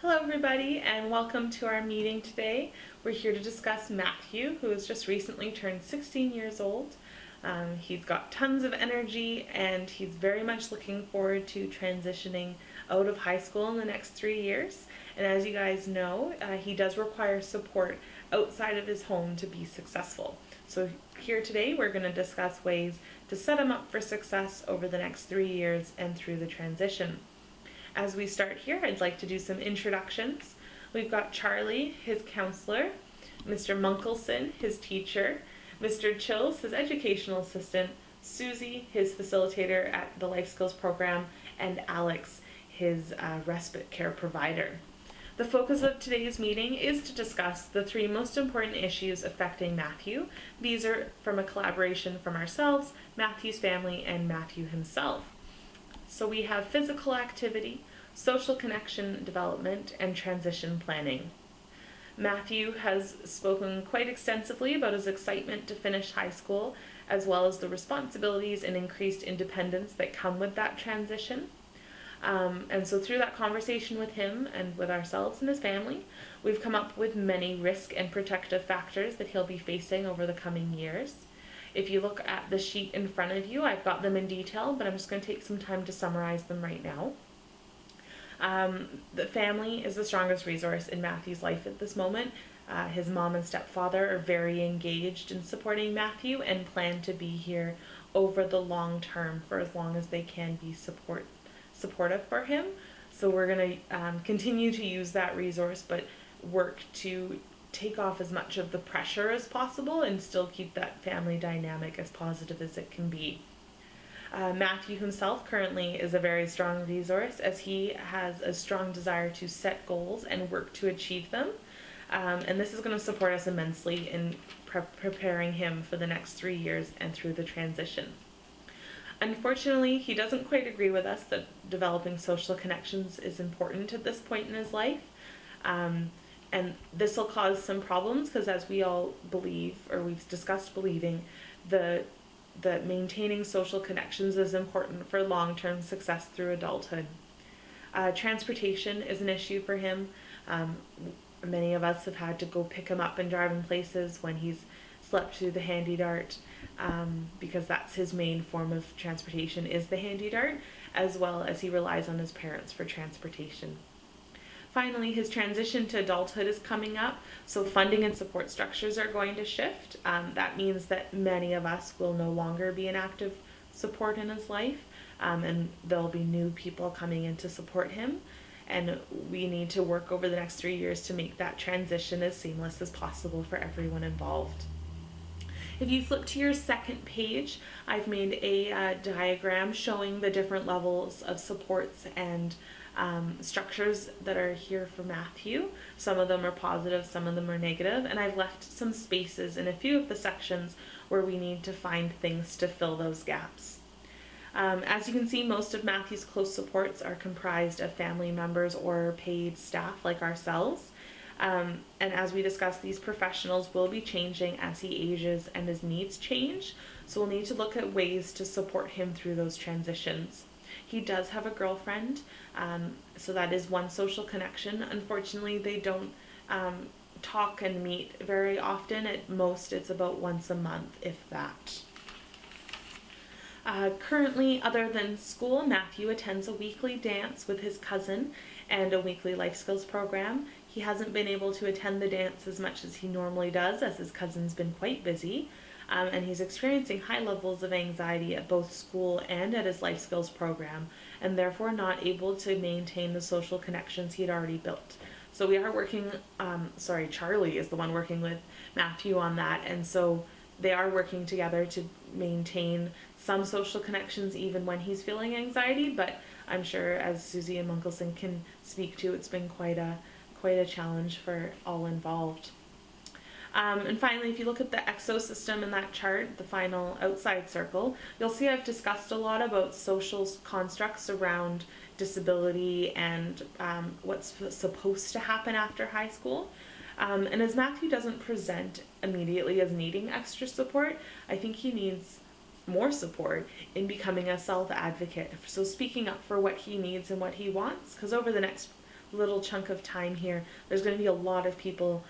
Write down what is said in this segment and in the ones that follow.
Hello everybody and welcome to our meeting today. We're here to discuss Matthew, who has just recently turned 16 years old. He's got tons of energy and he's very much looking forward to transitioning out of high school in the next 3 years. And as you guys know, he does require support outside of his home to be successful. So here today we're going to discuss ways to set him up for success over the next 3 years and through the transition. As we start here, I'd like to do some introductions. We've got Charlie, his counselor, Mr. Munkelson, his teacher, Mr. Chills, his educational assistant, Susie, his facilitator at the Life Skills program, and Alex, his respite care provider. The focus of today's meeting is to discuss the 3 most important issues affecting Matthew. These are from a collaboration from ourselves, Matthew's family, and Matthew himself. So we have physical activity, social connection development, and transition planning. Matthew has spoken quite extensively about his excitement to finish high school, as well as the responsibilities and increased independence that come with that transition. And so through that conversation with him and with ourselves and his family, we've come up with many risk and protective factors that he'll be facing over the coming years. If you look at the sheet in front of you, I've got them in detail, but I'm just going to take some time to summarize them right now. The family is the strongest resource in Matthew's life at this moment. His mom and stepfather are very engaged in supporting Matthew and plan to be here over the long term for as long as they can be supportive for him. So we're going to continue to use that resource, but work to take off as much of the pressure as possible and still keep that family dynamic as positive as it can be. Matthew himself currently is a very strong resource as he has a strong desire to set goals and work to achieve them. And this is going to support us immensely in preparing him for the next 3 years and through the transition. Unfortunately, he doesn't quite agree with us that developing social connections is important at this point in his life. And this will cause some problems because, as we all believe, or we've discussed believing, that maintaining social connections is important for long-term success through adulthood. Transportation is an issue for him. Many of us have had to go pick him up and drive him places when he's slept through the handy dart, because that's his main form of transportation is the handy dart, as well as he relies on his parents for transportation. Finally, his transition to adulthood is coming up, so funding and support structures are going to shift. That means that many of us will no longer be an active support in his life, and there'll be new people coming in to support him, and we need to work over the next 3 years to make that transition as seamless as possible for everyone involved. If you flip to your second page, I've made a diagram showing the different levels of supports and structures that are here for Matthew. Some of them are positive, some of them are negative, and I've left some spaces in a few of the sections where we need to find things to fill those gaps. As you can see, most of Matthew's close supports are comprised of family members or paid staff like ourselves. And as we discussed, these professionals will be changing as he ages and his needs change, so we'll need to look at ways to support him through those transitions. He does have a girlfriend, so that is one social connection. Unfortunately, they don't talk and meet very often. At most, it's about once a month, if that. Currently, other than school, Matthew attends a weekly dance with his cousin and a weekly life skills program. He hasn't been able to attend the dance as much as he normally does, as his cousin's been quite busy. And he's experiencing high levels of anxiety at both school and at his life skills program, and therefore not able to maintain the social connections he had already built. So we are working, Charlie is the one working with Matthew on that, and so they are working together to maintain some social connections even when he's feeling anxiety, but I'm sure, as Susie and Munkelson can speak to, it's been quite a challenge for all involved. And finally, if you look at the exosystem in that chart, the final outside circle, you'll see I've discussed a lot about social constructs around disability and what's supposed to happen after high school. And as Matthew doesn't present immediately as needing extra support, I think he needs more support in becoming a self-advocate. So speaking up for what he needs and what he wants, because over the next little chunk of time here, there's going to be a lot of people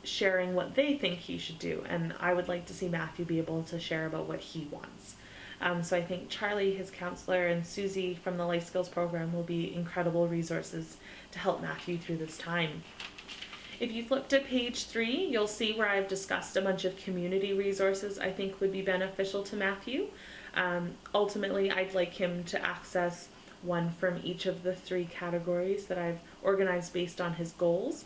sharing what they think he should do, and I would like to see Matthew be able to share about what he wants. So I think Charlie, his counselor, and Susie from the Life Skills program will be incredible resources to help Matthew through this time. If you flip to page 3, you'll see where I've discussed a bunch of community resources I think would be beneficial to Matthew. Ultimately, I'd like him to access one from each of the 3 categories that I've organized based on his goals.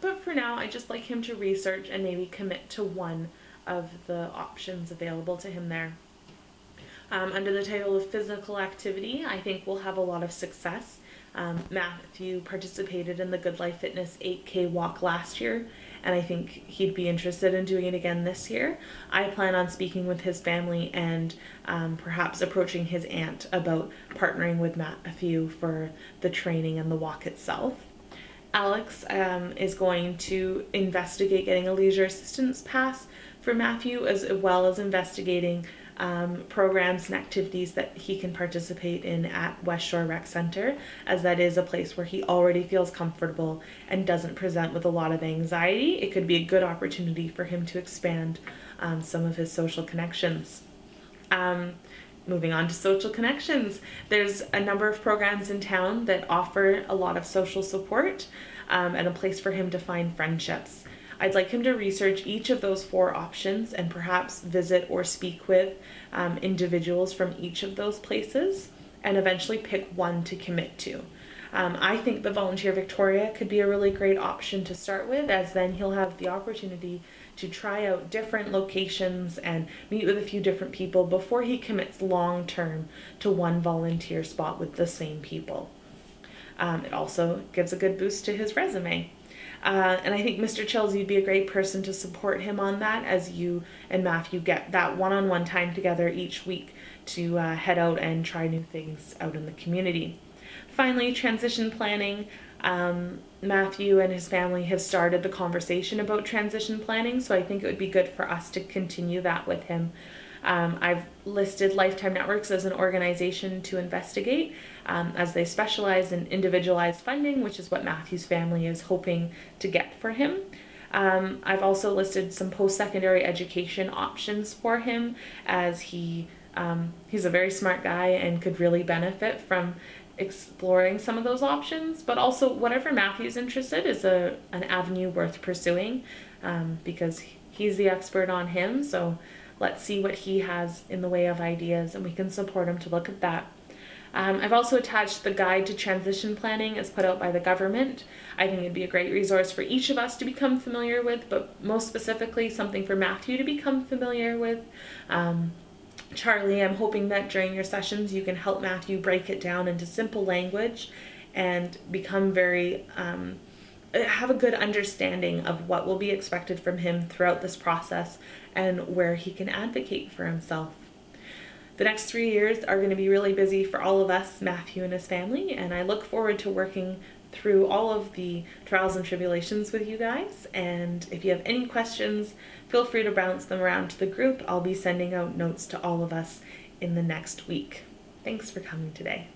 But for now, I just like him to research and maybe commit to one of the options available to him there. Under the title of physical activity, I think we'll have a lot of success. Matthew participated in the Good Life Fitness 8K walk last year, and I think he'd be interested in doing it again this year. I plan on speaking with his family and perhaps approaching his aunt about partnering with Matthew for the training and the walk itself. Alex is going to investigate getting a leisure assistance pass for Matthew, as well as investigating programs and activities that he can participate in at West Shore Rec Center, as that is a place where he already feels comfortable and doesn't present with a lot of anxiety. It could be a good opportunity for him to expand some of his social connections. Moving on to social connections, there's a number of programs in town that offer a lot of social support and a place for him to find friendships. I'd like him to research each of those 4 options and perhaps visit or speak with individuals from each of those places and eventually pick one to commit to. I think the Volunteer Victoria could be a really great option to start with, as then he'll have the opportunity to try out different locations and meet with a few different people before he commits long term to one volunteer spot with the same people. It also gives a good boost to his resume. And I think Mr. Chills, you'd be a great person to support him on that, as you and Matthew get that one-on-one time together each week to head out and try new things out in the community. Finally, transition planning. Matthew and his family have started the conversation about transition planning, so I think it would be good for us to continue that with him. I've listed Lifetime Networks as an organization to investigate, as they specialize in individualized funding, which is what Matthew's family is hoping to get for him. I've also listed some post-secondary education options for him, as he's a very smart guy and could really benefit from exploring some of those options. But also, whatever Matthew's interested is an avenue worth pursuing, because he's the expert on him. So let's see what he has in the way of ideas, and we can support him to look at that. I've also attached the Guide to Transition Planning as put out by the government. I think it'd be a great resource for each of us to become familiar with, but most specifically something for Matthew to become familiar with. Charlie, I'm hoping that during your sessions you can help Matthew break it down into simple language and become have a good understanding of what will be expected from him throughout this process and where he can advocate for himself. The next 3 years are going to be really busy for all of us, Matthew and his family, and I look forward to working through all of the trials and tribulations with you guys. And if you have any questions, feel free to bounce them around to the group. I'll be sending out notes to all of us in the next week. Thanks for coming today.